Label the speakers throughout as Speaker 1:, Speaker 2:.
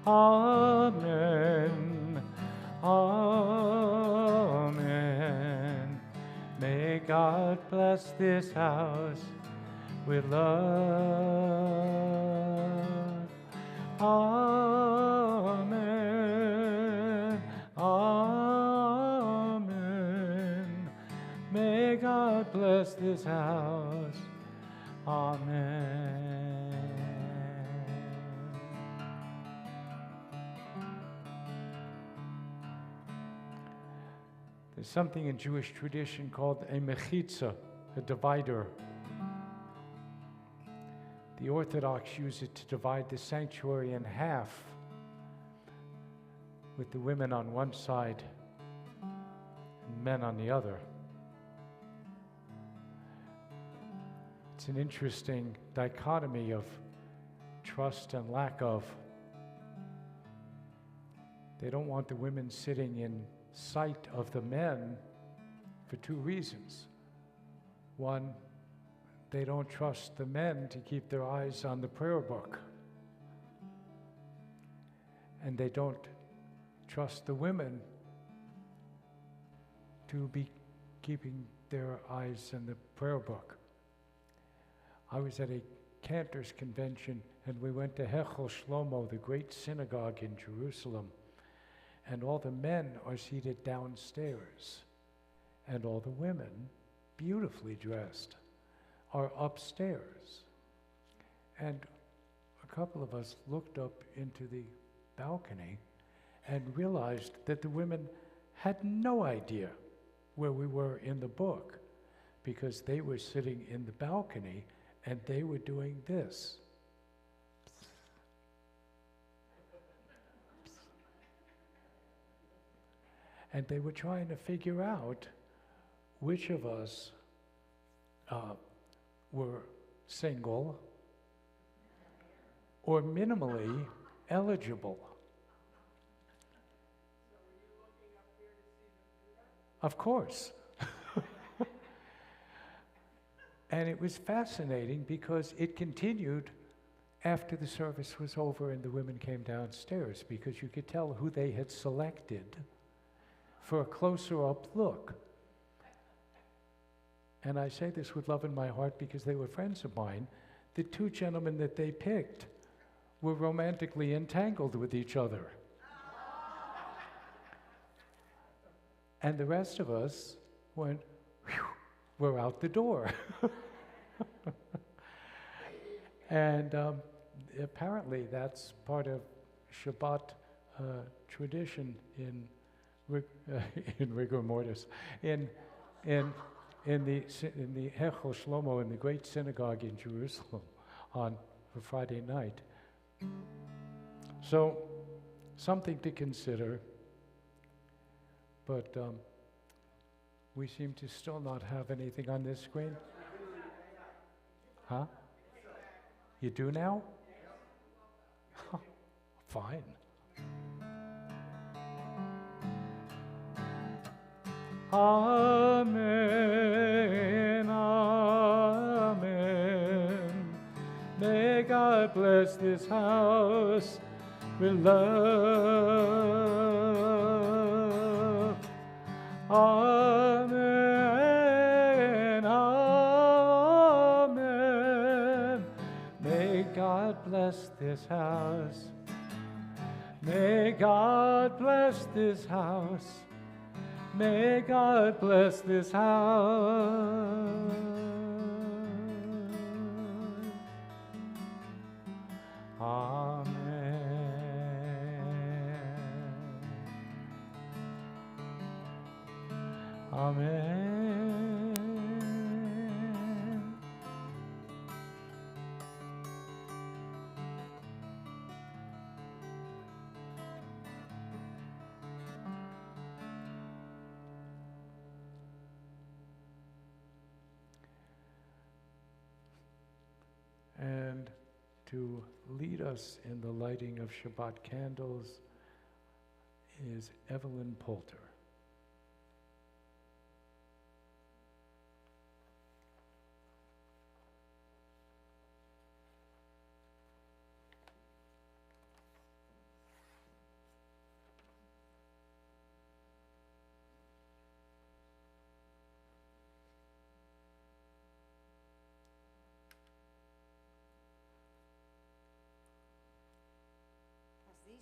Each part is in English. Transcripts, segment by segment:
Speaker 1: Amen. Amen. May God bless this house with love. Amen. Amen. May God bless this house. Amen. There's something in Jewish tradition called a mechitza, a divider. The Orthodox use it to divide the sanctuary in half, with the women on one side and men on the other. It's an interesting dichotomy of trust and lack of. They don't want the women sitting in sight of the men for two reasons. One, they don't trust the men to keep their eyes on the prayer book. And they don't trust the women to be keeping their eyes on the prayer book. I was at a Cantor's convention, and we went to Temple Shlomo, the great synagogue in Jerusalem, and all the men are seated downstairs, and all the women, beautifully dressed, are upstairs. And a couple of us looked up into the balcony and realized that the women had no idea where we were in the book, because they were sitting in the balcony and they were doing this. And they were trying to figure out which of us were single or minimally eligible.
Speaker 2: So were you looking up here to see them do that?
Speaker 1: Of course. And it was fascinating because it continued after the service was over and the women came downstairs, because you could tell who they had selected for a closer up look. And I say this with love in my heart because they were friends of mine. The two gentlemen that they picked were romantically entangled with each other. And the rest of us went, whew, we're out the door. And apparently that's part of Shabbat tradition in rigor mortis, in the Temple Shlomo, in the great synagogue in Jerusalem, for Friday night. So, something to consider, but we seem to still not have anything on this screen. Huh? You do now? Fine. Amen, amen. May God bless this house with love. Amen, amen. May God bless this house. May God bless this house. May God bless this house. Amen. Amen. And to lead us in the lighting of Shabbat candles is Evelyn Poulter.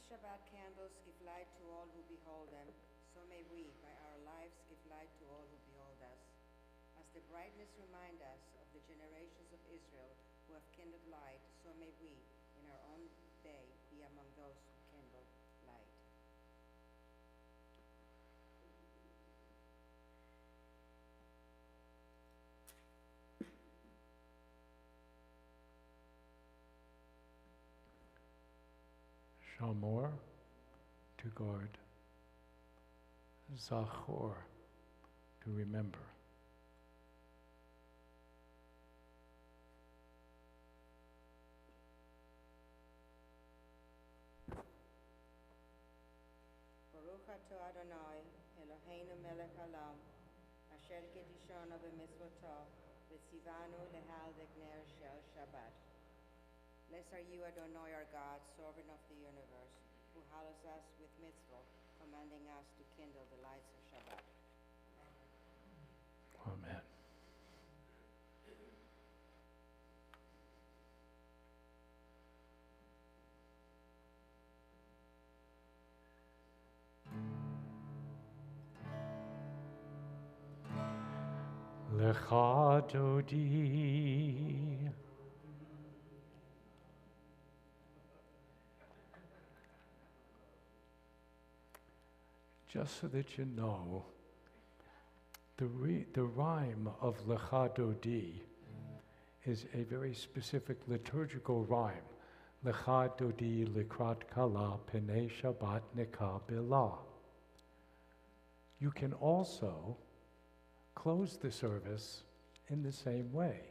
Speaker 3: Shabbat candles give light to all who behold them, so may we, by our lives, give light to all who behold us. As the brightness remind us of the generations of Israel who have kindled light, so may we, in our own day, be among those who kindle light.
Speaker 1: Shamor, to guard. Zachor, to remember.
Speaker 3: Baruch atah Adonai, Eloheinu melech haolam, asher kedishonu b'mitzvoto, v'tzivanu lehaldek ner shel Shabbat. Blessed are you, Adonai, our God, sovereign of the universe, who hallows us with mitzvot, commanding us to kindle the lights of Shabbat.
Speaker 1: Amen. Lecha Dodi. Just so that you know, the rhyme of Lecha Dodi is a very specific liturgical rhyme. Lecha Dodi likrat kala penei Shabbat nika bilah. You can also close the service in the same way.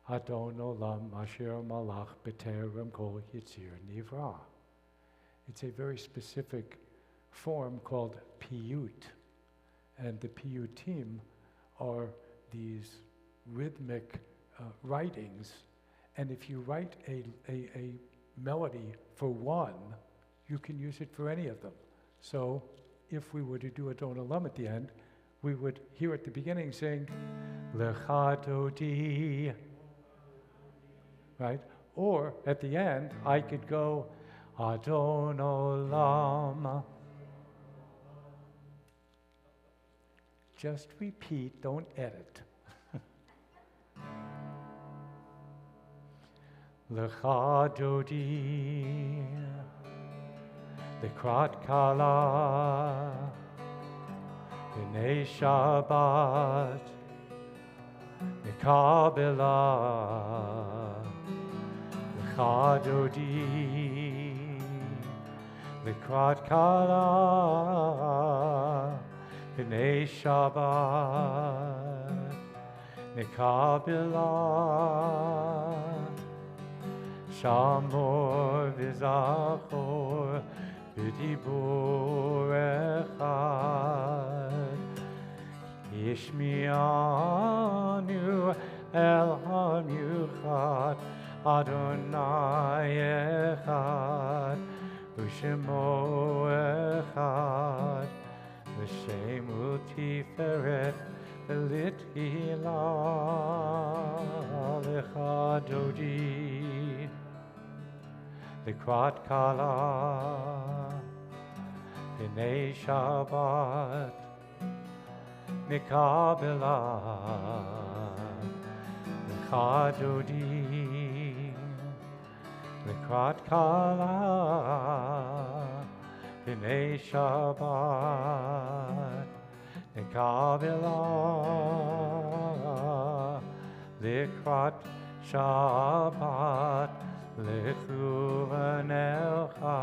Speaker 1: Adon olam asher malach b'terem kol yitzir nivra. It's a very specific form called piyut, and the piyutim are these rhythmic writings, and if you write a melody for one, you can use it for any of them. So if we were to do Adon olam at the end, we would here at the beginning sing Lecha Dodi, right? Or at the end, I could go Adon olam. Just repeat, don't edit. Lecha Dodi, likrat kala, b'nei Shabbat, nika bilah. Lecha Dodi, likrat kala, b'nei Shabbat, nika bilah. Shamor v'zachor b'dibur echad, Yishmianu el hamiuchat, Adonai echad, U'shemo echad, L'shem u'tiferet v'lithilah. Lecha Dodi, likrat kala, b'nei Shabbat, nika bilah. Lecha Dodi, likrat kala, b'nei Shabbat, nika bilah. Likrat Shabbat, lechuvanelcha,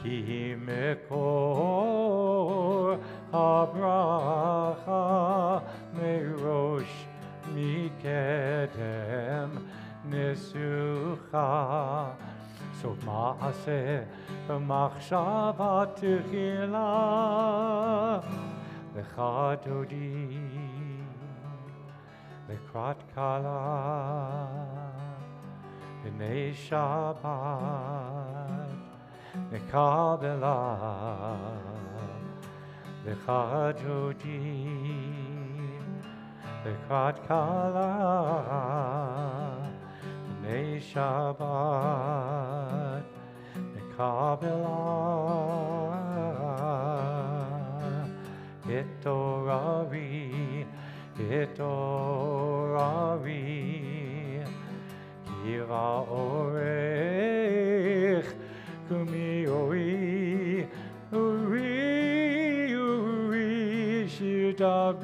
Speaker 1: ki mekor habracha, merosh mikedem nesucha. So maaseh b'machshava techila, lecha Dodi, likrat kala, b'nei Shabbat, nika bilah. Lecha Dodi, likrat kala, b'nei Shabbat,
Speaker 4: Lechabela Etorari Kira Orech Kumi Uri Shidaberi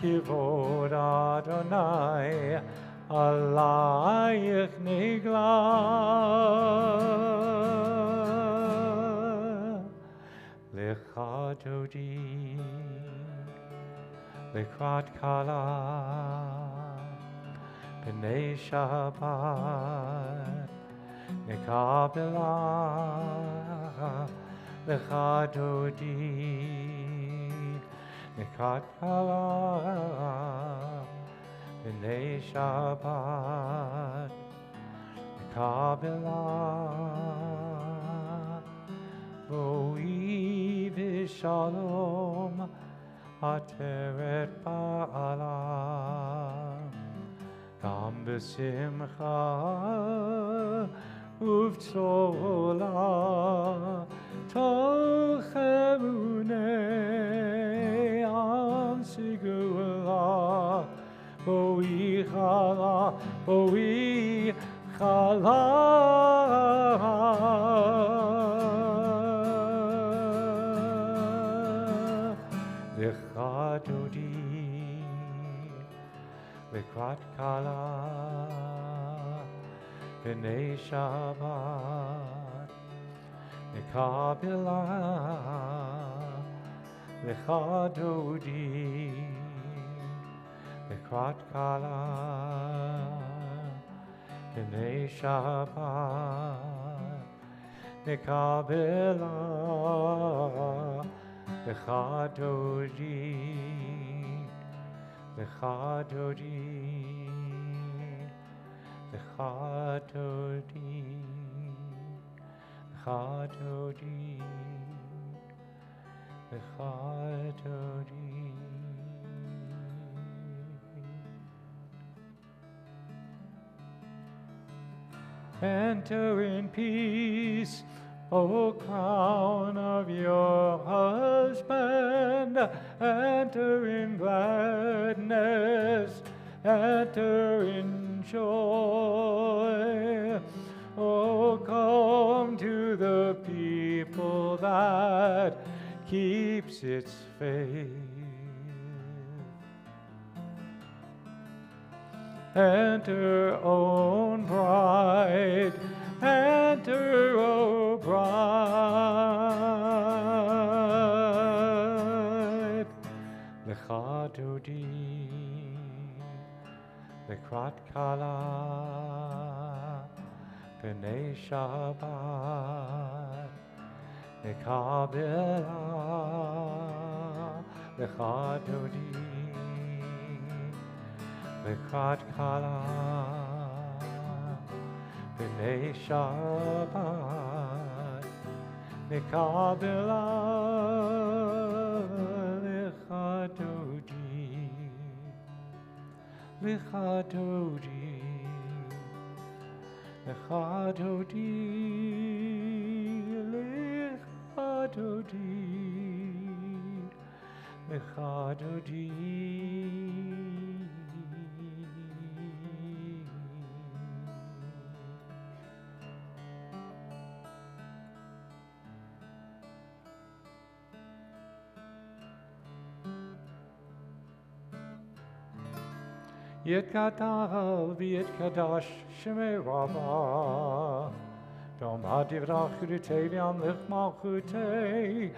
Speaker 4: Kivod Adonai Alayich Nigla Lecha Dodi Lekrat Kala B'nei Shabbat Nekabela Lecha Dodi Lekrat Kala B'nei Shabbat Nekabela Vo'i v'shalom Ateret ba'ala Gam b'simcha uv'tzola Tolchemunei am sigula Vo'i chala Dodi Lekrat Kala B'nei Shabbat Nekabela Lecha Dodi Lekrat Kala B'nei Shabbat Nekabela Lecha Dodi Lecha Dodi Lecha Dodi Lecha Dodi Lecha Dodi Enter in peace, O crown of your husband, enter in gladness, enter in joy. O come to the people that keeps its faith. Enter, own bride, enter, O bride. Lecha Dodi, Lekrat Kala, B'nei Shabbat, Nekabela, Lecha Dodi, Lekrat Kala, B'nei Shabbat, Nekabela, Lecha Dodi, Lecha Dodi, Lecha Dodi, Lecha Dodi, Lecha Dodi. Yitgadal v'yitkadash shemei Rabbah. Dom hadivrach chutei v'yamlich malchutei.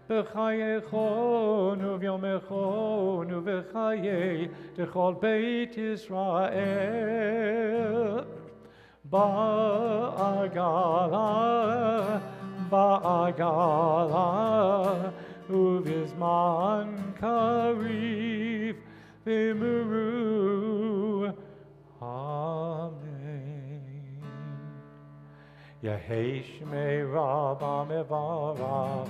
Speaker 4: B'chayechon u'vyomechon u'v'chayei d'chol beit Yisrael. Ba'agala, ba'agala, u'vizman karif. V'imuru, Amen. Yehei Shmei Rabbah mevarach,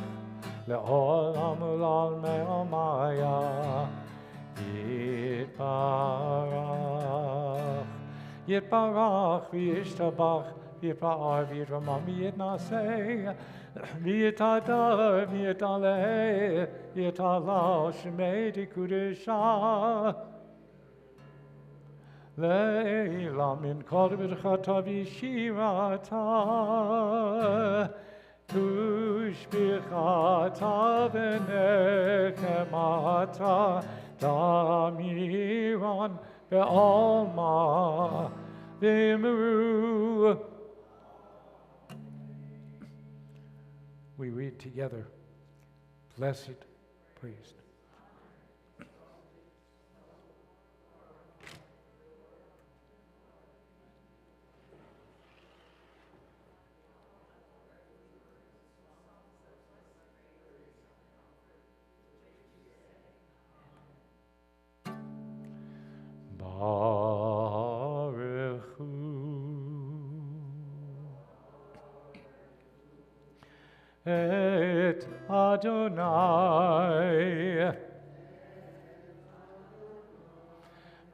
Speaker 4: le'olam u'lalmei omaya, Yitbarach, Yitbarach v'yishtabach יפאר ויתרומם ויתנשא, ויתהדר ויתעלה, יתעלה שמי תקודשה. לעילם מן כל ברכתה וישירתה, ושפיכתה ונחמתה, תמירן בעלמא ואמרו.
Speaker 1: We read together, blessed priest.
Speaker 4: Baruch Hu. Et Adonai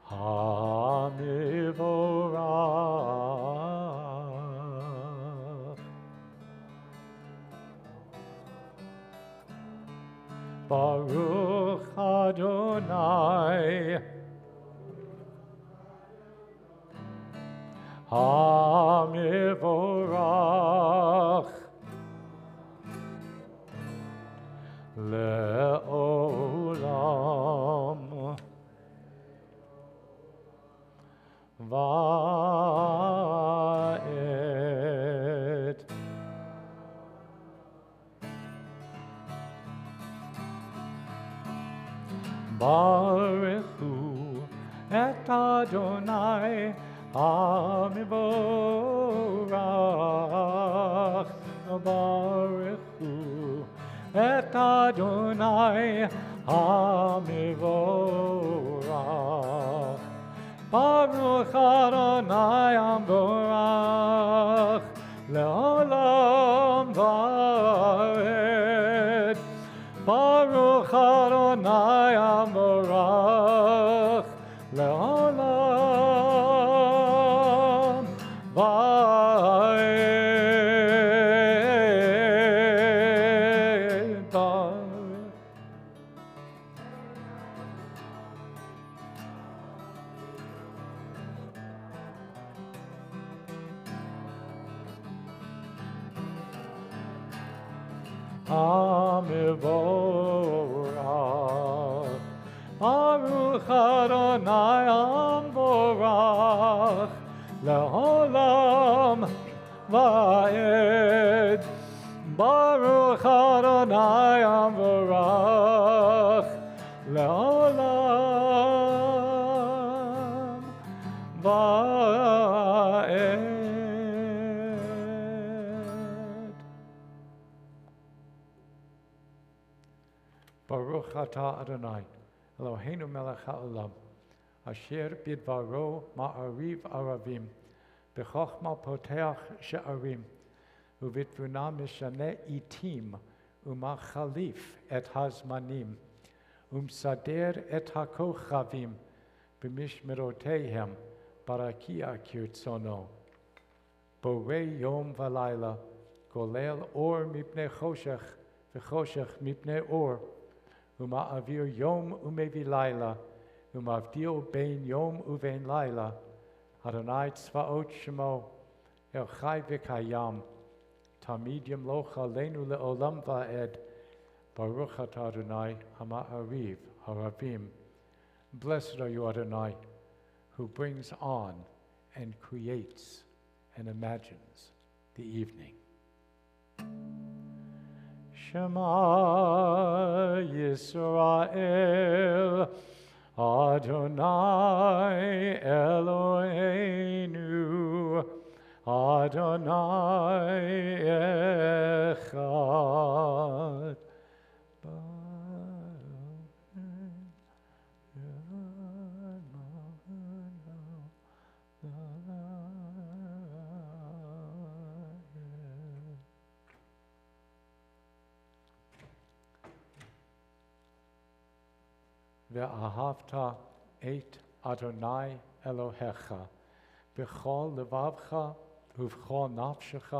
Speaker 4: HaMivorach. Baruch Adonai HaMivorach Le'olam Va'ed. Baruch Hu et Adonai HaMivorach. Baruch Hu et Adonai HaMivorach. Baruch Adonai HaMivorach Le'olam Va'ed. Baruch Adonai HaMivorach Le'olam Va'ed. HaMivorach. Baruch Adonai HaMivorach Le'olam Va'ed. Baruch Adonai HaMivorach Le'olam Va'ed.
Speaker 1: Baruch atah Adonai, Eloheinu melech ha'olam, asher bidvaro ma'ariv aravim, b'chochma poteach she'arim, uvitvuna mishane itim, umachalif et hazmanim, umsader et hakochavim, b'mishmerotehem, barakia kirtzono. Borei yom v'layla, golel or mipnei choshech, v'choshech mipnei or, Uma'avir yom umevi laila, umavdil bein yom uvein laila, Adonai tzvaot shemo, el chai v'kayam, tamid yamlocha leinu le'olam va'ed, Baruch atah Adonai hama'ariv haravim. Blessed are you, Adonai, who brings on and creates and imagines the evening. Shema Yisrael, Adonai Eloheinu, Adonai Echad. Ve'ahavta et Adonai Elohecha b'chol levavcha ובכל נפשך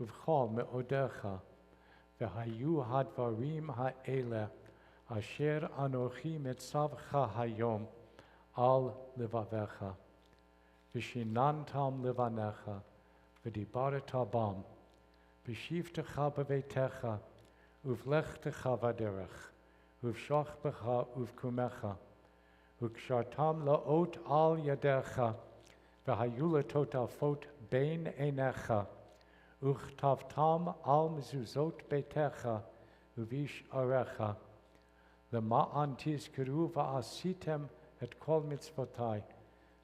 Speaker 1: ובכל מאודך, והיו הדברים האלה אשר אנוכי מצווך היום על לבביך, ושיננתם לבניך, ודיברת בם, בשבתך בביתך, ובלכתך בדרך, ובשוכבך ובקומך, וקשרתם לאות על ידיך, והיו לטוטפות בין עיניך, וכתבתם על מזוזות ביתך ובשעריך, למען תזכרו ועשיתם את כל מצוותי,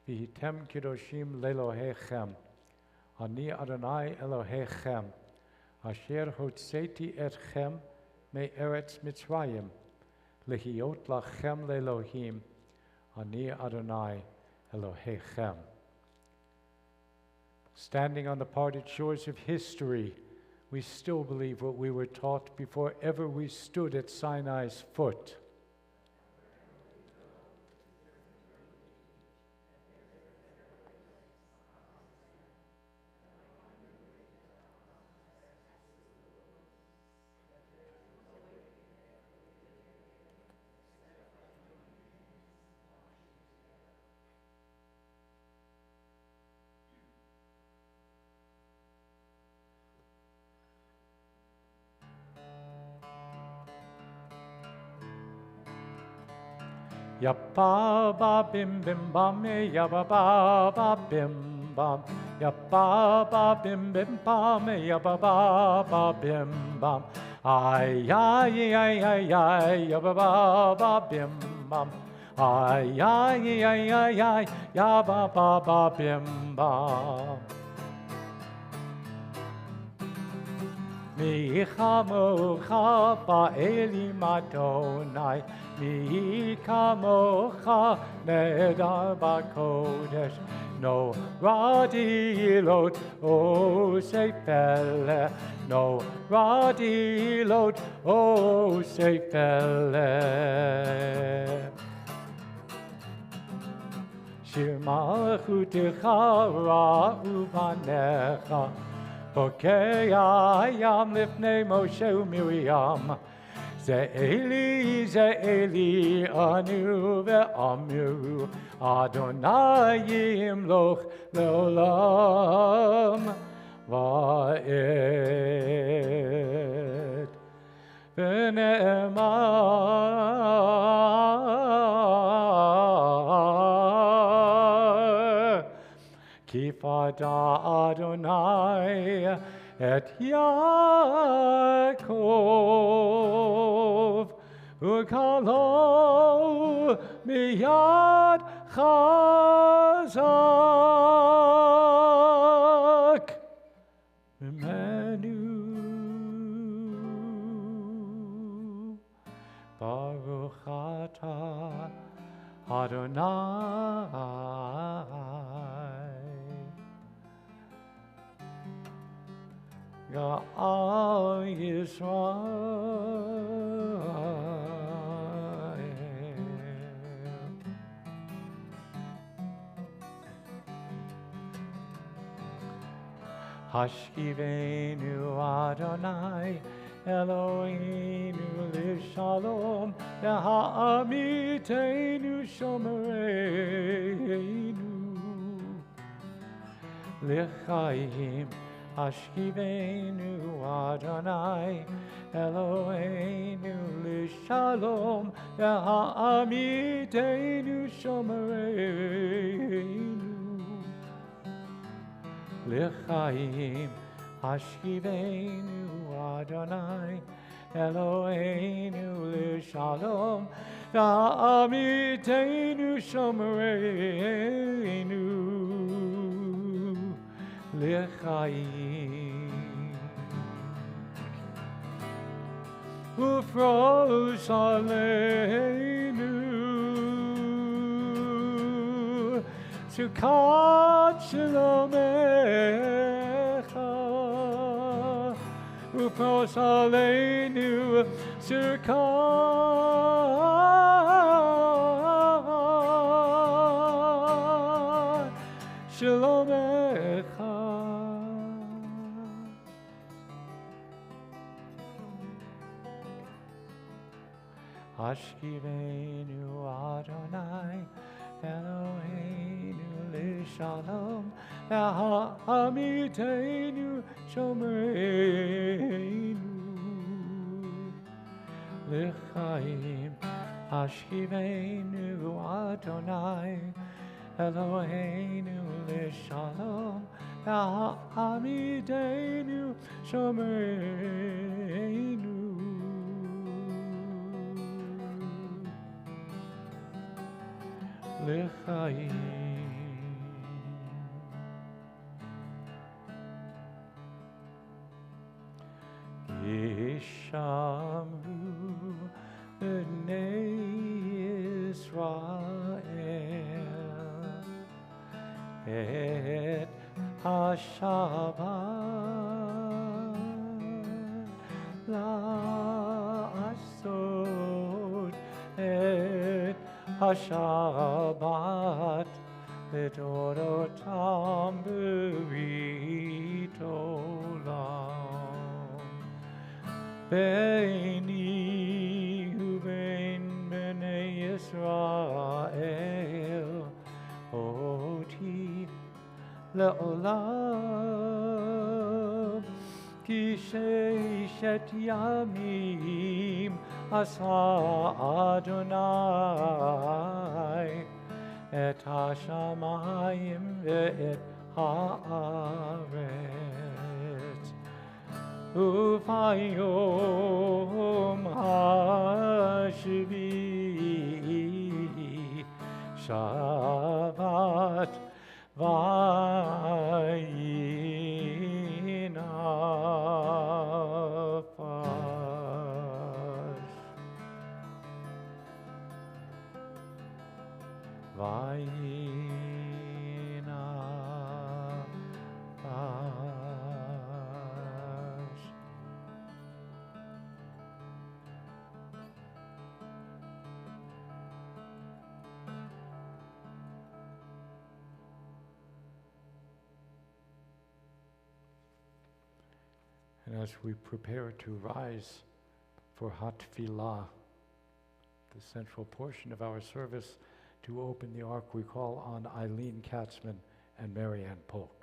Speaker 1: והייתם קדושים לאלוהיכם. אני אדוני אלוהיכם, אשר הוצאתי אתכם מארץ מצרים, להיות לכם לאלוהים. אני אדוני אלוהיכם. Standing on the parted shores of history, we still believe what we were taught before ever we stood at Sinai's foot. Ya ba ba bim bim bam, ya ba ba bim bam, ya ba bim bim bam, ya ba bim bam, ay ay ay ay ay, ya ba bim bam, ay ay ay ay ay, ya ba bim bam. Mi chamocha ba'elim Adonai, mi kamocha nedar b'kodesh, no radilot o seifele, no radilot o seifele. Shir malchutecha ra'u banecha, Bokei ayam lifnei Moshe u'Miriam, Ze'eli anu ve'amiru, Adonai yimloch le'olam va'ed. V'ne'emar, Kifada Adonai et Yaakov, ukalo miyad chazak mimenu. Baruch atah Adonai Ga'al Yisrael. Hashkivenu Adonai Eloheinu l'shalom, Ha'amitenu shomereinu l'chaim. Hashkivenu Adonai Eloheinu l'shalom, Ha'amitenu shomereinu l'chaim. Hashkivenu Adonai Eloheinu l'shalom, Ha'amitenu shomereinu l'chaim. Ufrosh aleinu sukat shalomecha, Ufrosh aleinu sukat shalomecha.
Speaker 4: Hashkivenu Adonai Eloheinu L'Shalom Ha'amitenu Shomereinu L'chaim Hashkivenu Adonai Eloheinu L'Shalom Ha'amitenu Shomereinu L'chaim Yishamru B'nei Yisrael Et HaShabbat La'asot Et HaShabbat L'torotam B'rit Olam Beini ubein bnei Yisrael Oti le'olam Ki sheishet yamim asa Adonai Et hashamayim ve'et haaretz Ufayom hashvi Shabbat vayinafash And as we prepare to rise for Hatfilah, the central portion of our service, to open the ark, we call on Eileen Katzman and Marianne Polk.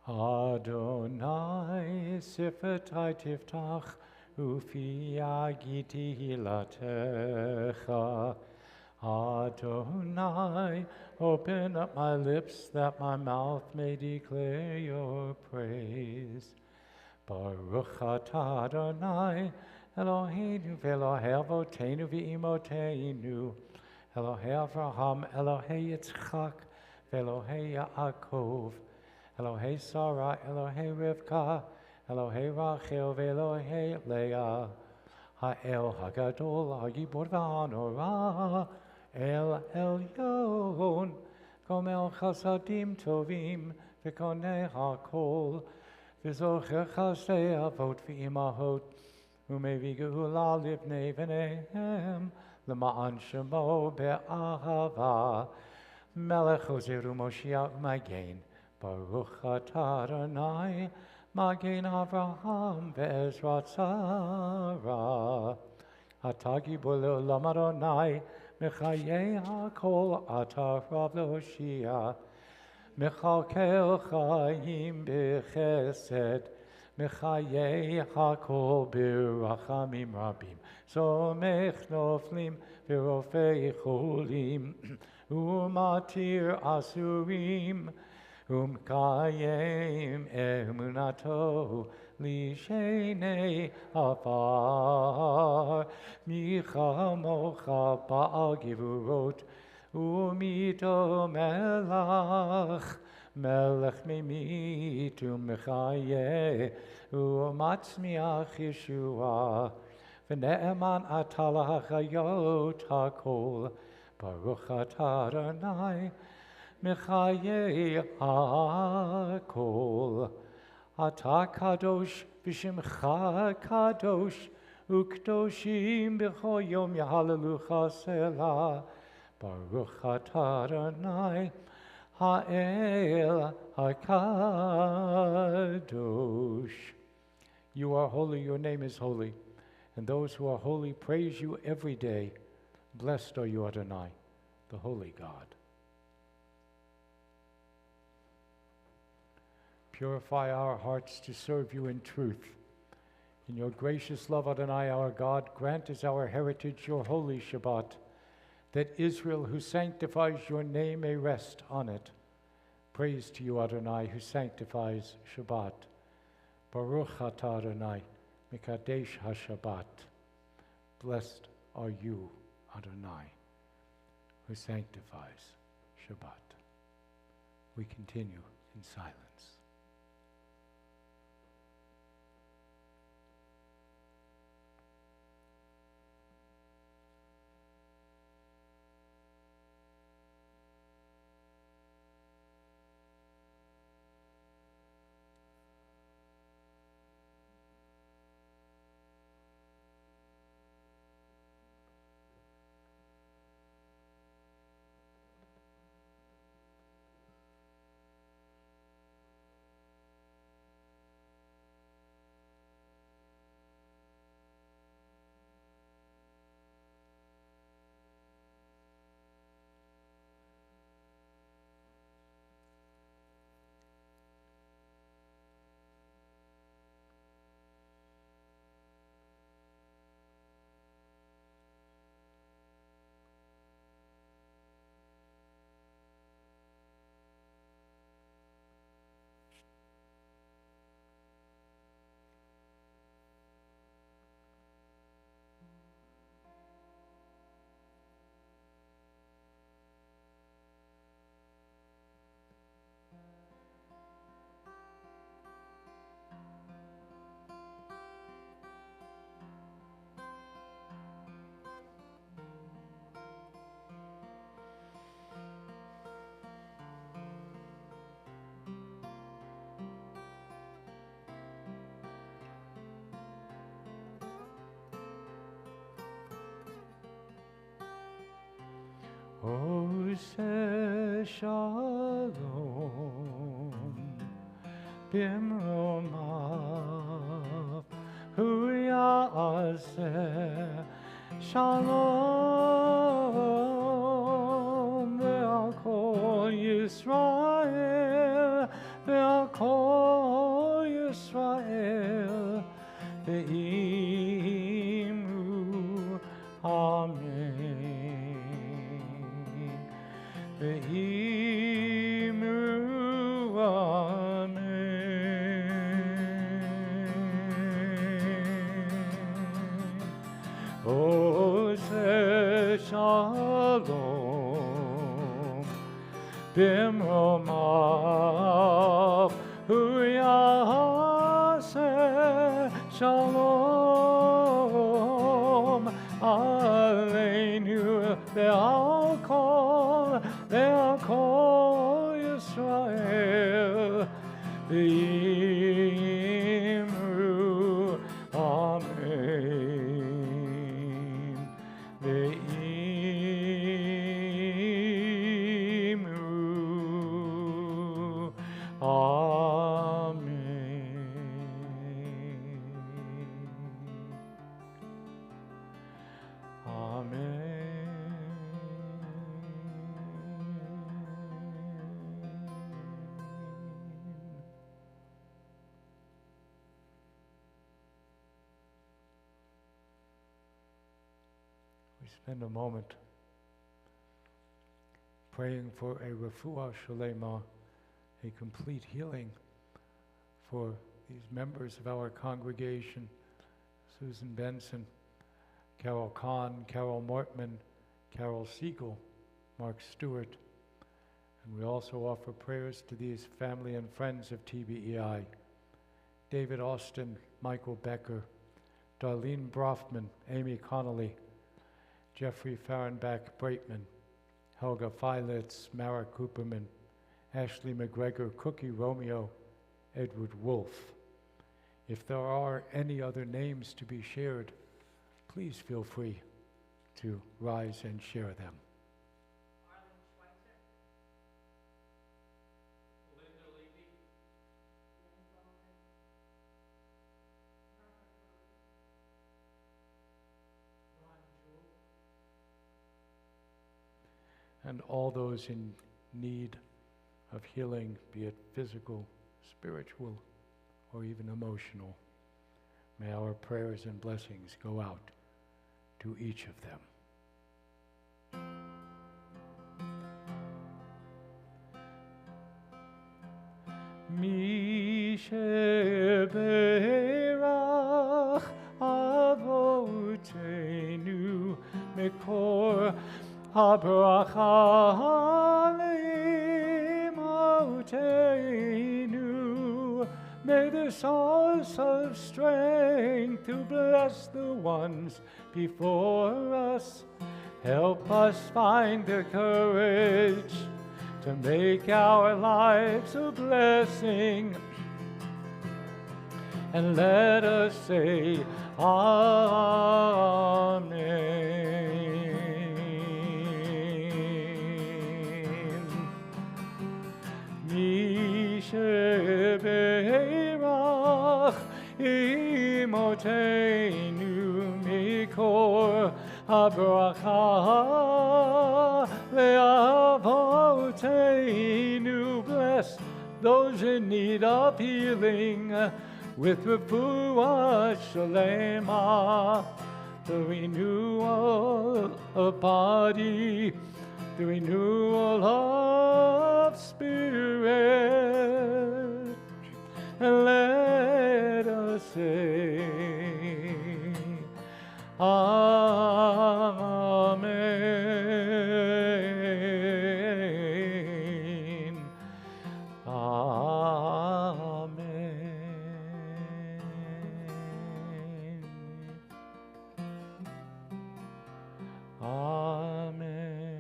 Speaker 4: Adonai sifetai tiftach ufi agiti hilatecha. Adonai, open up my lips that my mouth may declare your praise. Baruch atah Adonai, Eloheinu v'Elohei avoteinu v'imoteinu, Elohei Avraham, Elohei Yitzchak, v'Elohei Yaakov, Elohei Sarah, Elohei Rivka, Elohei Rachel, v'Elohei Leah, Ha'el Hagadol, Ha'gibor v'Hanorah, El Elyon, Gomel Chasadim Tovim, V'konei HaKol, V'zocher Chasdei Avot v'Imahot, U'mevi Geula Livnei V'neihem, L'ma'an Shemo Be'ahava, Melech Ozeru Moshiach Magen, Baruch atah Adonai, Magen Avraham ve'Ezrat Sarah. Atah gibor le'olam Adonai, Mechayei HaKol atah Rav le'Hoshia. Mechalkel Chaim b'Chesed, Mechayei HaKol b'Rachamim Rabim. Somech noflim v'rofei cholim, Umatir asurim, Umkayem emunato lishenei afar, Micha mocha ba'al givurot, Umito melach melech mimit u'mechaye u'matzmiach Yeshua v'ne'eman atah hachayot hakol Baruch atah Adonai mechaye hakol Atah kadosh v'shimcha kadosh u'kdoshim b'chol yom yahalelucha selah Baruch atah Adonai ha'el hakadosh. You are holy, your name is holy, and those who are holy praise you every day. Blessed are you, Adonai, the holy God. Purify our hearts to serve you in truth. In your gracious love, Adonai, our God, grant as our heritage your holy Shabbat, that Israel, who sanctifies your name, may rest on it. Praise to you, Adonai, who sanctifies Shabbat. Baruch atah Adonai, Mekadesh HaShabbat. Blessed are you, Adonai, who sanctifies Shabbat. We continue in silence. Ose shalom bimromav hu ya'aseh shalom ve'al kol Yisrael ve'al kol Yisrael ve'imru amen. Ve'imru amen. Ose shalom bimromav hu ya'aseh shalom aleinu ve'al kol Yisrael ve'imru amen. Ve'imru amen. Amen. We spend a moment praying for a refuah shalema, a complete healing for these members of our congregation, Susan Benson, Carol Kahn, Carol Mortman, Carol Siegel, Mark Stewart,
Speaker 1: And we also offer prayers to these family and friends of TBEI: David Austin, Michael Becker, Darlene Brofman, Amy Connolly, Jeffrey Farrenbach Breitman, Helga Feilitz, Mara Cooperman, Ashley McGregor, Cookie Romeo, Edward Wolfe. If there are any other names to be shared, please feel free to rise and share them.
Speaker 2: Arlen Schweitzer. Linda Levy. Jenny Bowman. Martha Brody. Ron Jewell.
Speaker 1: And all those in need of healing, be it physical, spiritual, or even emotional. May our prayers and blessings go out to each of them. Mi sheberach avotenu mekor habracha leimotenu. May the source of strength to bless the ones before us help us find the courage to make our lives a blessing. And let us say, Amen. Mi sheberach imotenu mikor habracha le'avotenu. Bless those in need of healing with refuah shalema, the renewal of body, the renewal of spirit. And let us say, Amen. Amen. Amen.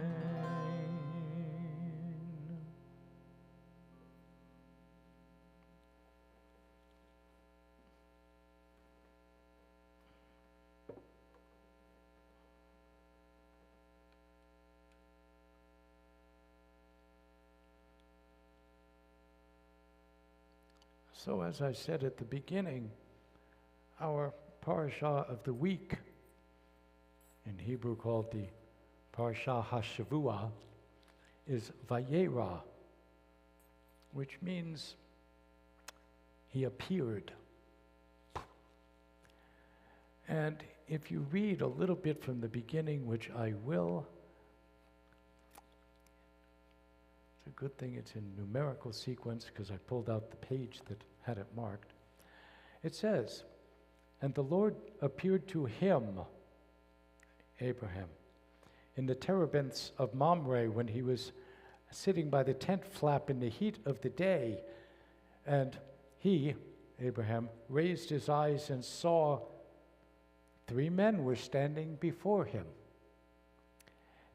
Speaker 1: So as I said at the beginning, our parashah of the week, in Hebrew called the Parashah HaShavua, is Vayera, which means he appeared. And if you read a little bit from the beginning, which I will, it's a good thing it's in numerical sequence because I pulled out the page that had it marked. It says, and the Lord appeared to him, Abraham, in the terebinths of Mamre when he was sitting by the tent flap in the heat of the day. And he, Abraham, raised his eyes and saw 3 men were standing before him.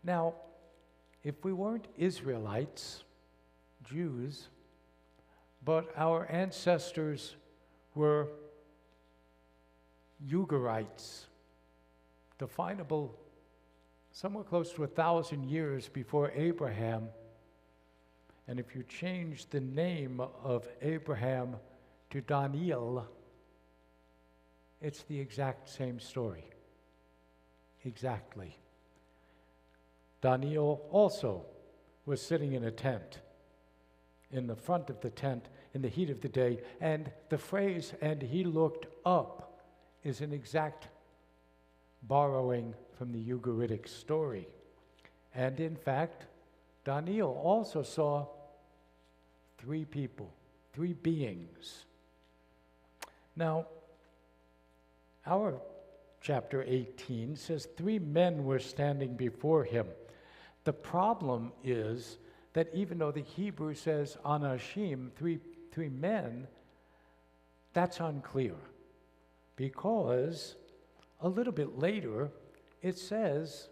Speaker 1: Now, if we weren't Israelites, Jews, but our ancestors were Ugarites, definable somewhere close to 1,000 years before Abraham. And if you change the name of Abraham to Daniel, it's the exact same story. Exactly. Daniel also was sitting in a tent, in the front of the tent, in the heat of the day, and the phrase, and he looked up, is an exact borrowing from the Ugaritic story. And in fact, Daniel also saw 3 people, 3 beings. Now, our chapter 18 says 3 men were standing before him. The problem is that even though the Hebrew says anashim, three men, that's unclear. Because a little bit later, it says,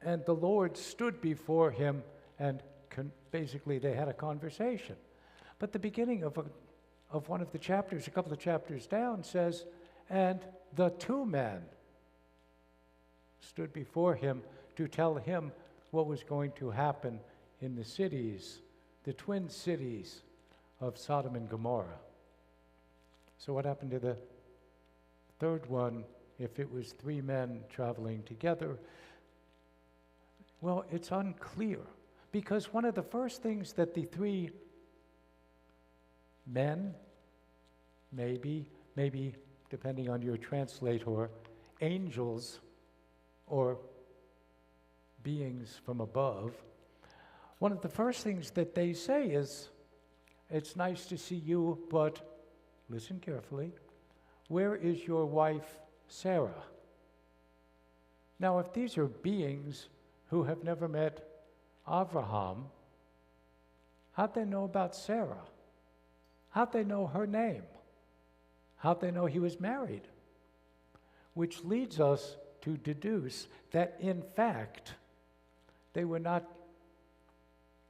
Speaker 1: and the Lord stood before him, and basically they had a conversation. But the beginning of one of the chapters, a couple of chapters down, says, and the two men stood before him to tell him what was going to happen in the cities, the twin cities of Sodom and Gomorrah. So what happened to the third one, if it was three men traveling together? Well, it's unclear, because one of the first things that the three men, maybe depending on your translator, angels or beings from above, one of the first things that they say is, it's nice to see you, but listen carefully, where is your wife Sarah? Now, if these are beings who have never met Abraham, how'd they know about Sarah? How'd they know her name? How'd they know he was married? Which leads us to deduce that, in fact, they were not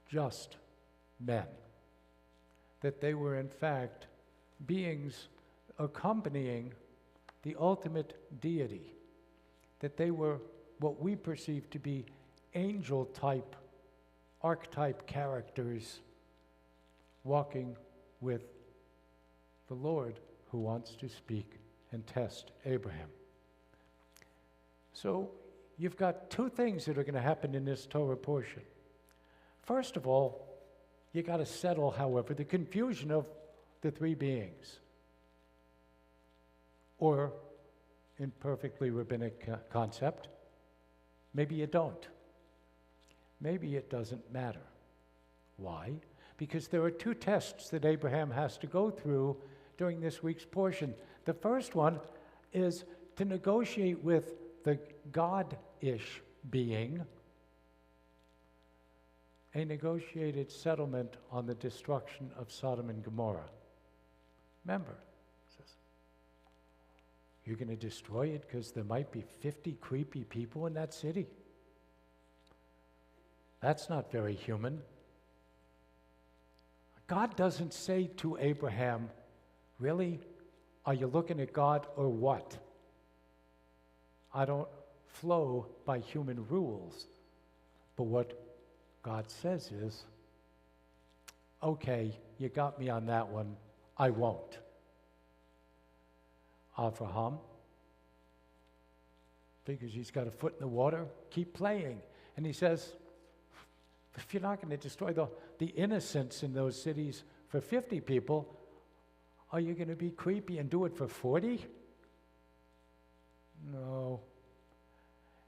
Speaker 1: just men, that they were, in fact, beings accompanying the ultimate deity, that they were what we perceive to be angel-type, archetype characters walking with the Lord who wants to speak and test Abraham. So you've got two things that are going to happen in this Torah portion. First of all, you got to settle, however, the confusion of the three beings. Or, in perfectly rabbinic concept, maybe you don't. Maybe it doesn't matter. Why? Because there are two tests that Abraham has to go through during this week's portion. The first one is to negotiate with the God-ish being a negotiated settlement on the destruction of Sodom and Gomorrah. Remember, it says, you're going to destroy it because there might be 50 creepy people in that city. That's not very human. God doesn't say to Abraham, really, are you looking at God or what? I don't flow by human rules. But what God says is, okay, you got me on that one, I won't. Abraham figures he's got a foot in the water, keep playing. And he says, if you're not going to destroy the innocents in those cities for 50 people, are you going to be creepy and do it for 40? No.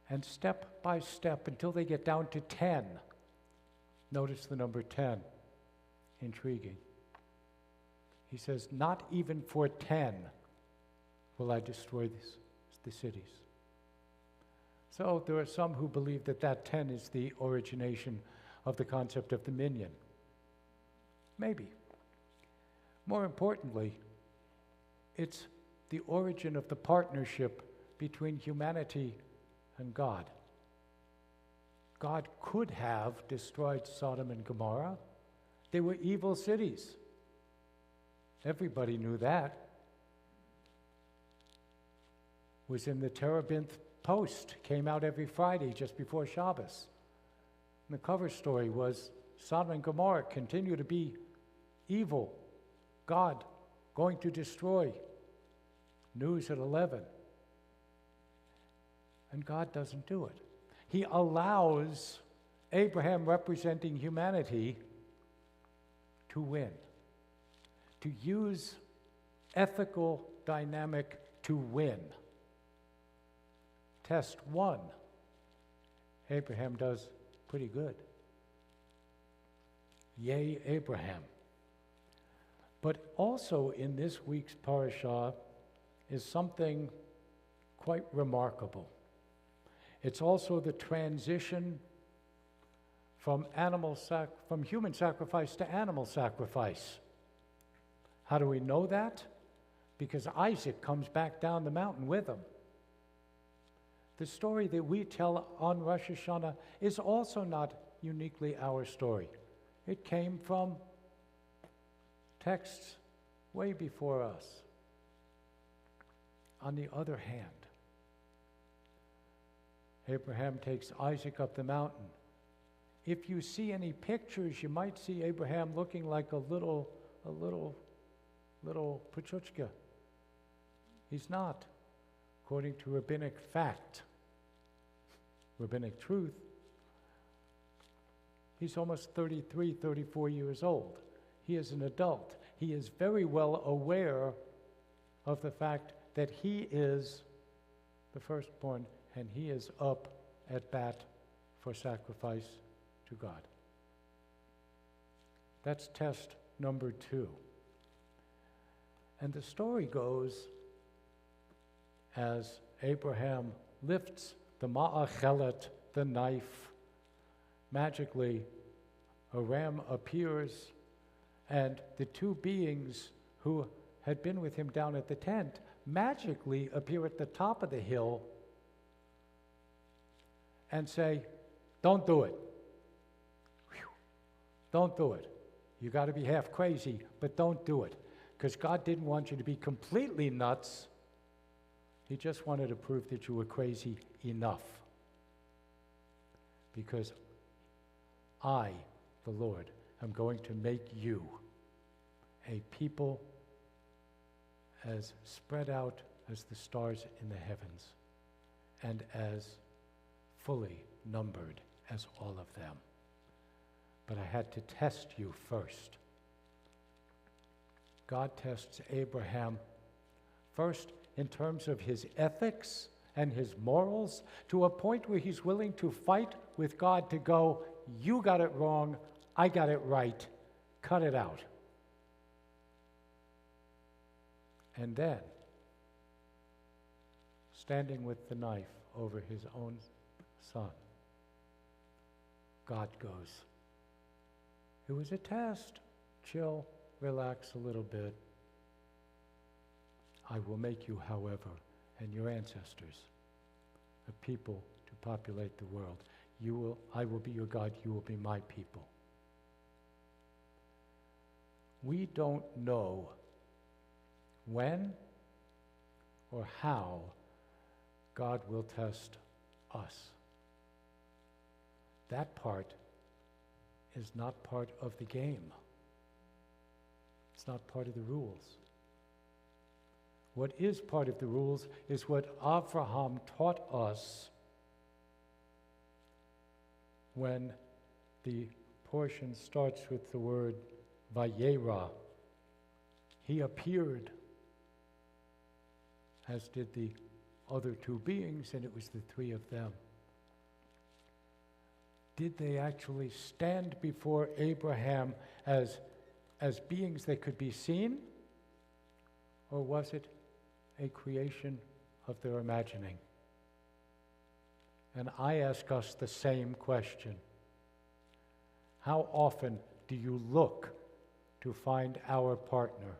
Speaker 1: And step by step until they get down to 10. Notice the number 10. Intriguing. He says, not even for 10 will I destroy the cities. So there are some who believe that 10 is the origination of the concept of the minyan. Maybe. More importantly, it's the origin of the partnership between humanity and God. God could have destroyed Sodom and Gomorrah. They were evil cities. Everybody knew that. It was in the Terebinth Post, came out every Friday just before Shabbos. And the cover story was Sodom and Gomorrah continue to be evil. God going to destroy. News at 11. And God doesn't do it. He allows Abraham, representing humanity, to win, to use ethical dynamic to win. Test 1, Abraham does pretty good. Yay, Abraham. But also in this week's parashah is something quite remarkable. It's also the transition from human sacrifice to animal sacrifice. How do we know that? Because Isaac comes back down the mountain with him. The story that we tell on Rosh Hashanah is also not uniquely our story. It came from texts way before us. On the other hand, Abraham takes Isaac up the mountain. If you see any pictures, you might see Abraham looking like a little Pachuchka. He's not. According to rabbinic fact, rabbinic truth, he's almost 33, 34 years old. He is an adult. He is very well aware of the fact that he is the firstborn and he is up at bat for sacrifice to God. That's test number 2. And the story goes as Abraham lifts the ma'achelet, the knife. Magically, a ram appears, and the two beings who had been with him down at the tent magically appear at the top of the hill and say, "Don't do it. Whew. Don't do it. You got to be half crazy, but don't do it. Because God didn't want you to be completely nuts. He just wanted to prove that you were crazy enough. Because I, the Lord, am going to make you a people as spread out as the stars in the heavens and as fully numbered as all of them. But I had to test you first." God tests Abraham first in terms of his ethics and his morals, to a point where he's willing to fight with God to go, "You got it wrong, I got it right, cut it out." And then, standing with the knife over his own son, God goes, "It was a test. Chill, relax a little bit. I will make you, however, and your ancestors, a people to populate the world. I will be your God, you will be my people." We don't know when or how God will test us. That part is not part of the game. It's not part of the rules. What is part of the rules is what Abraham taught us when the portion starts with the word Vayera. He appeared, as did the other two beings, and it was the three of them. Did they actually stand before Abraham as beings that could be seen? Or was it a creation of their imagining? And I ask us the same question. How often do you look to find our partner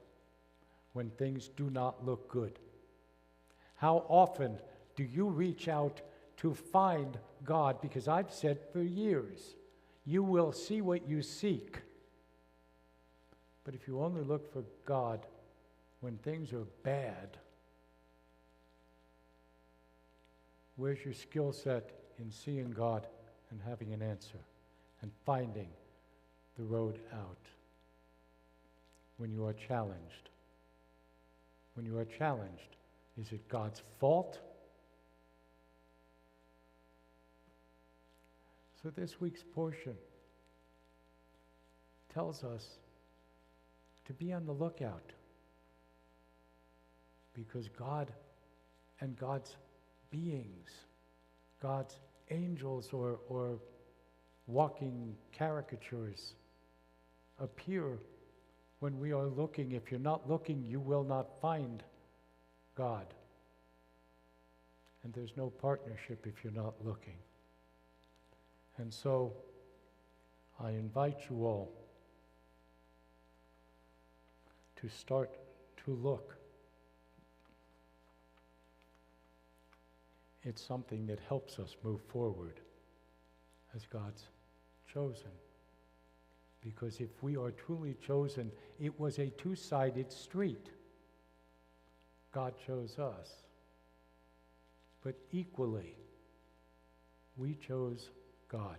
Speaker 1: when things do not look good? How often do you reach out to find God? Because I've said for years, you will see what you seek. But if you only look for God when things are bad, where's your skill set in seeing God and having an answer and finding the road out when you are challenged? When you are challenged, is it God's fault? So this week's portion tells us to be on the lookout, because God and God's beings, God's angels or walking caricatures appear when we are looking. If you're not looking, you will not find God. And there's no partnership if you're not looking. And so I invite you all to start to look. It's something that helps us move forward as God's chosen. Because if we are truly chosen, it was a two-sided street. God chose us. But equally, we chose God.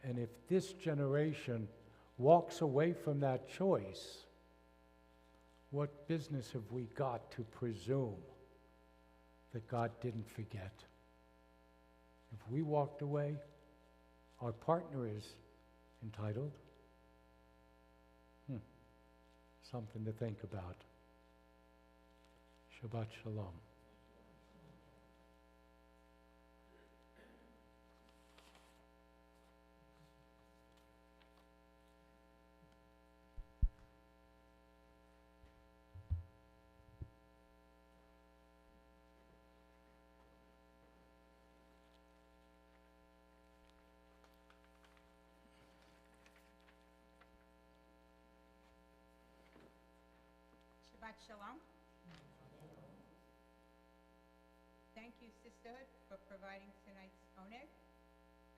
Speaker 1: And if this generation walks away from that choice, what business have we got to presume that God didn't forget? If we walked away, our partner is entitled. Something to think about. Shabbat Shalom.
Speaker 5: Shabbat Shalom. Thank you, Sisterhood, for providing tonight's oneg.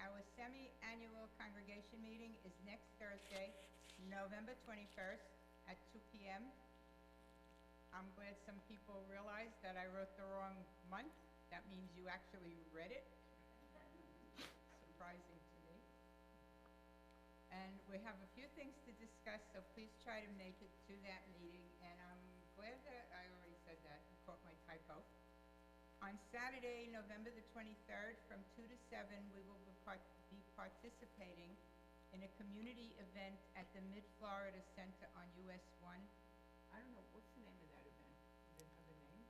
Speaker 5: Our semi-annual congregation meeting is next Thursday, November 21st at 2 p.m. I'm glad some people realized that I wrote the wrong month. That means you actually read it. Surprising to me. And we have a few things to discuss, so please try to make it to that meeting. And I'm glad that I already said that, you caught my typo. On Saturday, November the 23rd, from 2 to 7, we will be participating in a community event at the Mid-Florida Center on US 1. I don't know, what's the name of that event? Does it have a name?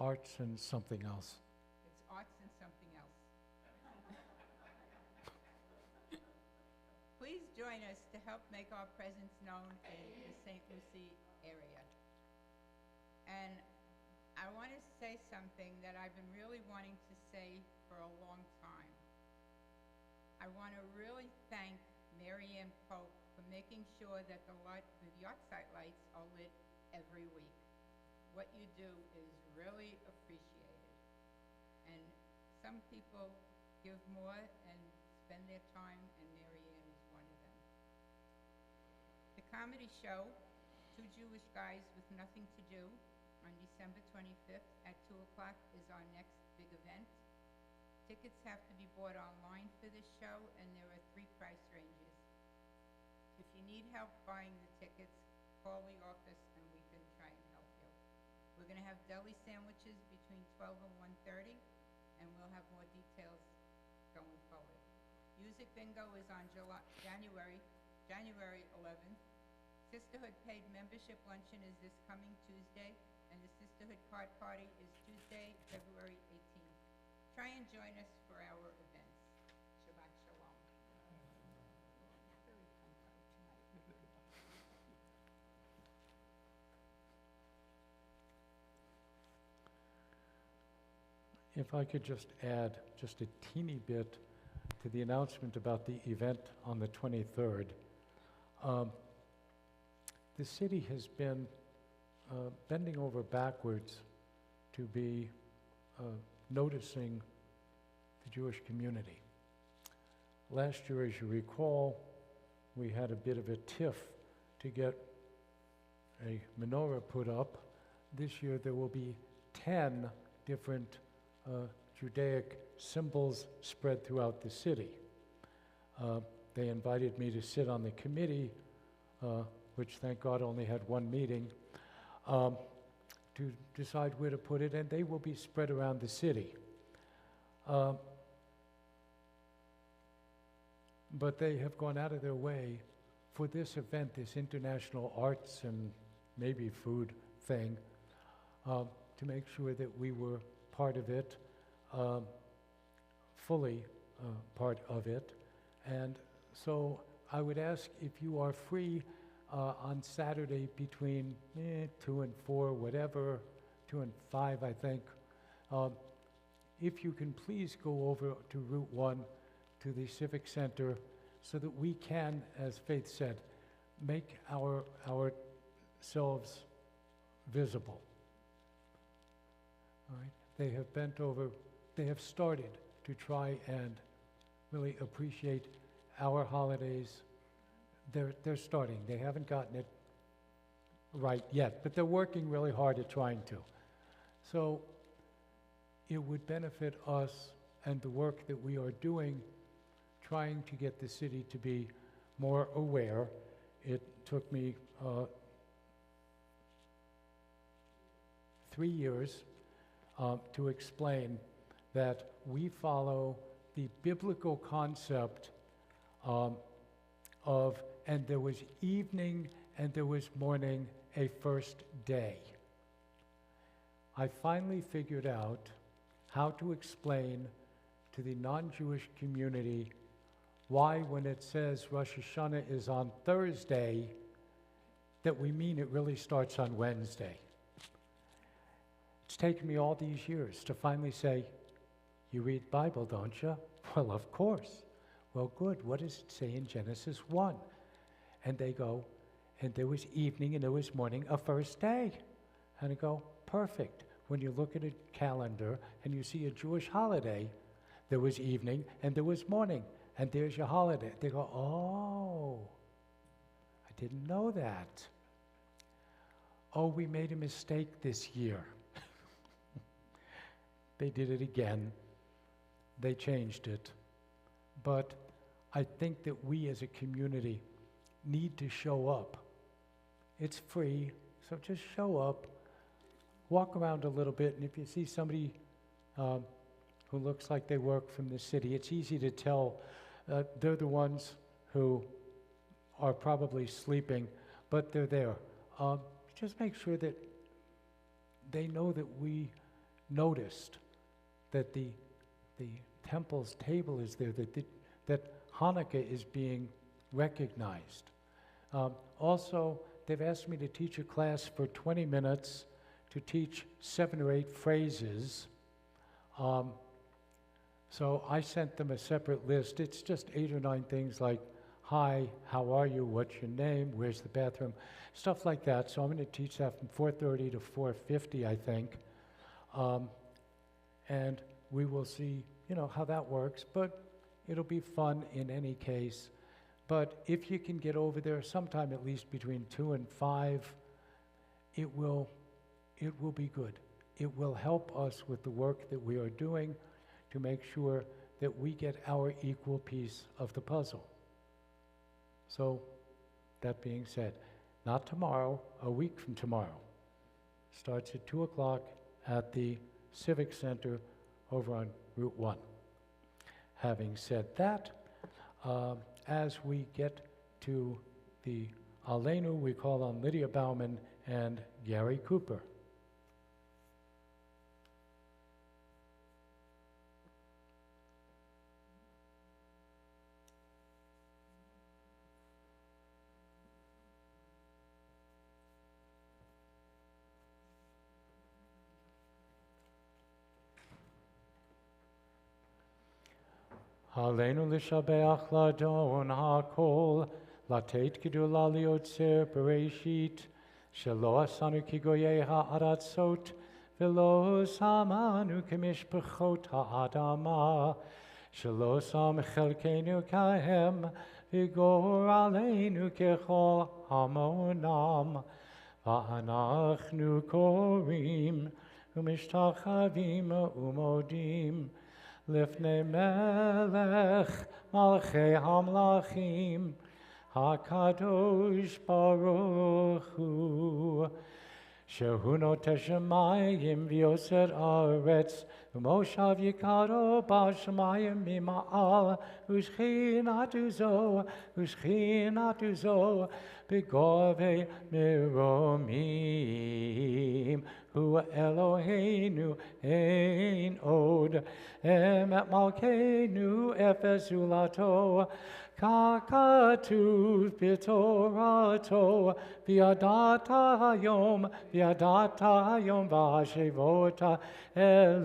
Speaker 1: Arts and something else.
Speaker 5: It's arts and something else. Please join us to help make our presence known in the St. Lucie area. And I want to say something that I've been really wanting to say for a long time. I want to really thank Mary Ann Pope for making sure that the yahrzeit lights are lit every week. What you do is really appreciated. And some people give more and spend their time, and Mary Ann is one of them. The comedy show, Two Jewish Guys with Nothing to Do, on December 25th at 2 o'clock is our next big event. Tickets have to be bought online for this show, and there are 3 price ranges. If you need help buying the tickets, call the office and we can try and help you. We're going to have deli sandwiches between 12 and 1:30, and we'll have more details going forward. Music bingo is on January 11th. Sisterhood paid membership luncheon is this coming Tuesday, and the Sisterhood Card Party is Tuesday, February 18th. Try and join us for our events. Shabbat Shalom. Very fun party tonight.
Speaker 1: If I could just add just a teeny bit to the announcement about the event on the 23rd. The city has been bending over backwards to be noticing the Jewish community. Last year, as you recall, we had a bit of a tiff to get a menorah put up. This year there will be 10 different Judaic symbols spread throughout the city. They invited me to sit on the committee, which thank God only had one meeting, to decide where to put it, and they will be spread around the city. But they have gone out of their way for this event, this international arts and maybe food thing, to make sure that we were part of it, fully part of it. And so I would ask if you are free on Saturday between 2 and 4, whatever, 2 and 5, I think. If you can please go over to Route 1 to the Civic Center so that we can, as Faith said, make ourselves visible. All right? They have bent over, they have started to try and really appreciate our holidays. They're starting. They haven't gotten it right yet, but they're working really hard at trying to. So it would benefit us and the work that we are doing, trying to get the city to be more aware. It took me 3 years to explain that we follow the biblical concept of, and there was evening and there was morning, a first day. I finally figured out how to explain to the non-Jewish community why, when it says Rosh Hashanah is on Thursday, that we mean it really starts on Wednesday. It's taken me all these years to finally say, you read Bible, don't you? Well, of course. Well, good. What does it say in Genesis 1? And they go, and there was evening and there was morning, a first day. And I go, perfect. When you look at a calendar and you see a Jewish holiday, there was evening and there was morning, and there's your holiday. They go, oh, I didn't know that. Oh, we made a mistake this year. They did it again. They changed it. But I think that we as a community need to show up. It's free, so just show up, walk around a little bit, and if you see somebody who looks like they work from the city, it's easy to tell they're the ones who are probably sleeping, but they're there. Just make sure that they know that we noticed that the temple's table is there, that Hanukkah is being recognized. Also, they've asked me to teach a class for 20 minutes to teach 7 or 8 phrases. So I sent them a separate list. It's just 8 or 9 things like, hi, how are you, what's your name, where's the bathroom, stuff like that. So I'm going to teach that from 4:30 to 4:50, I think. And we will see, how that works, but it'll be fun in any case. But if you can get over there sometime at least between 2 and 5, it will be good. It will help us with the work that we are doing to make sure that we get our equal piece of the puzzle. So, that being said, not tomorrow, a week from tomorrow. Starts at 2 o'clock at the Civic Center over on Route 1. Having said that, as we get to the Aleinu, we call on Lydia Bauman and Gary Cooper. Aleinu l'shabeach l'adon ha'kol, lateit gedula liotzer bereshit, shelo asanu kigoyei ha'aratzot, velo samanu kemishpachot ha'adama, shelo sam chelkeinu kahem, vigor aleinu kechol hamonam, va'anachnu korim, umishtachavim umodim, Lifnei melech malchei hamlachim HaKadosh Baruch Hu Shehu noteh shamayim v'yoser aretz V'moshav yikaro b'shamayim mima'al U'shchinatu zo B'govei miromim Hu Eloheinu ein od Emet malkeinu efes ulato Kakatuv b'torato V'yadata hayom v'hashevota el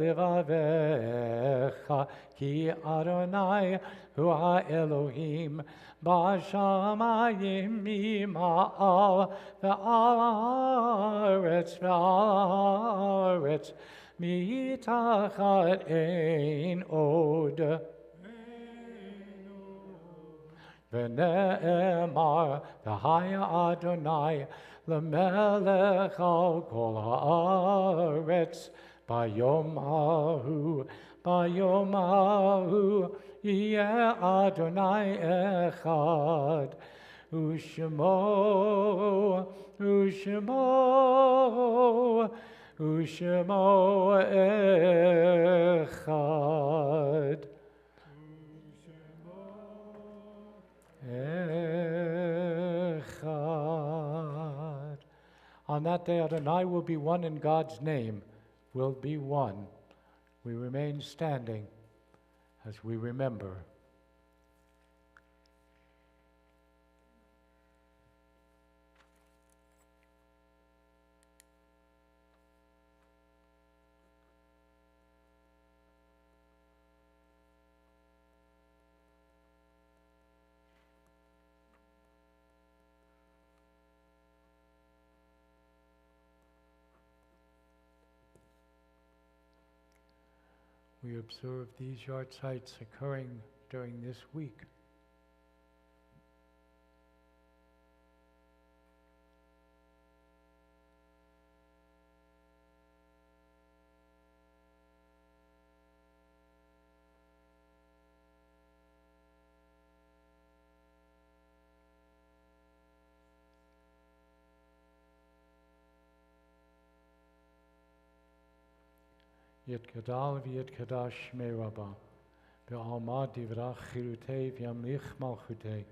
Speaker 1: Yavecha, Ki Adonai Hu HaElohim, B'shamayim mima'al, ve'aretz mitachat ein od. V'ne'emar, v'haya Adonai, l'melech al kol ha'aretz, bayom hahu, yeh Adonai echad, u'shemo echad. Echad. On that day, Adonai will be one in God's name, will be one. We remain standing as we remember. We observe these yard sites occurring during this week. Yitgadal v'yitkadash shmei Rabbah, v'alma divrach chirutei v'yamlich malchutei,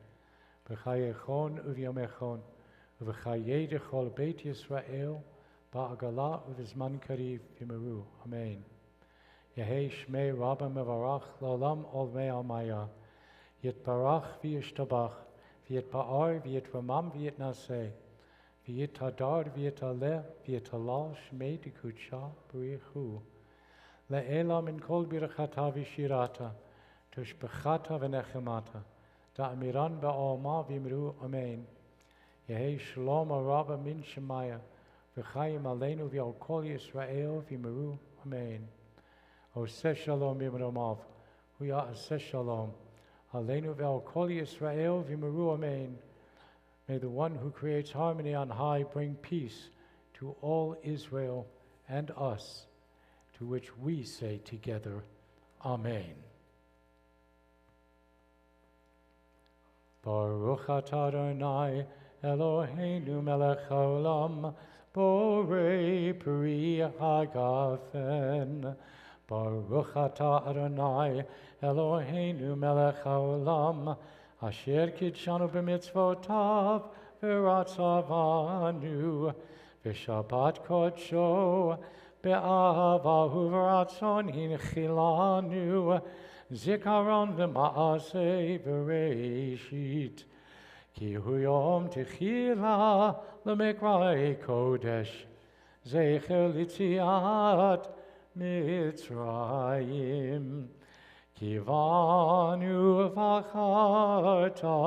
Speaker 1: v'chayechon u'v'yamechon, v'chayei dechol beit Yisrael, ba'agala u'v'zman kariv v'meru. Amen. Yehei shmei Rabbah mevarach l'olam olmei almaya, yitbarach v'yishtabach, v'yitba'ar v'yitramam v'yitnaseh, v'yitadar v'yitaleh v'yitalal shmei dekudsha b'richu. Le'ela min kol birachata v'shirata, tushbechata v'nechemata, da'amiran ba'alma v'imru amen. Yehei shalom araba min shemaya, v'chayim aleinu v'al kol Yisrael v'imru amen. Oseh shalom b'imromav, huya aseh shalom, aleinu v'al kol Yisrael v'imru amen. May the one who creates harmony on high bring peace to all Israel and us, to which we say together, Amen. Baruch atah Adonai Eloheinu melech haolam, borei pri hagafen. Baruch atah Adonai Eloheinu melech haolam, asher kidshanu b'mitzvotav v'ratzavanu v'shabbat kodsho be'avahu v'ratzon hinchilanu zikaron v'maaseh v'reishit ki hu yom techila l'mikvah kodesh zecher l'tziat Mitzrayim ki vanu v'acharta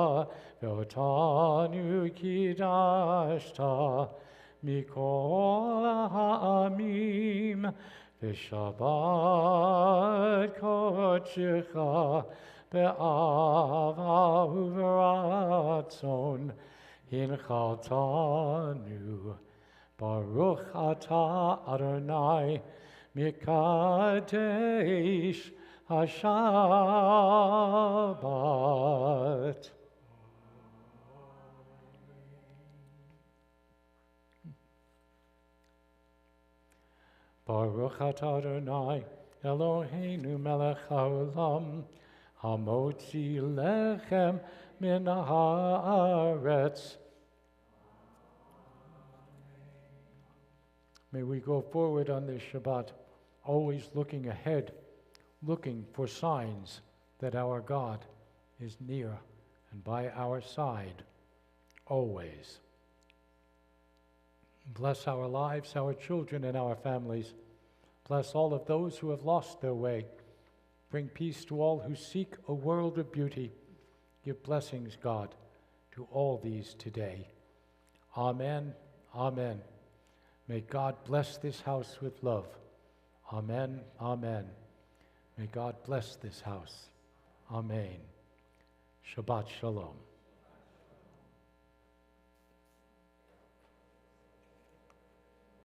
Speaker 1: v'otanu kidashta mikol ha'amim v'shabbat kodshecha be'avahu v'ratzon hinchaltanu. Baruch atah Adonai mikadesh HaShabbat. Baruch atah Adonai Eloheinu melech haolam, hamotzi lechem min haaretz. May we go forward on this Shabbat, always looking ahead, looking for signs that our God is near and by our side, always. Bless our lives, our children, and our families. Bless all of those who have lost their way. Bring peace to all who seek a world of beauty. Give blessings, God, to all these today. Amen. Amen. May God bless this house with love. Amen. Amen. May God bless this house. Amen. Shabbat Shalom.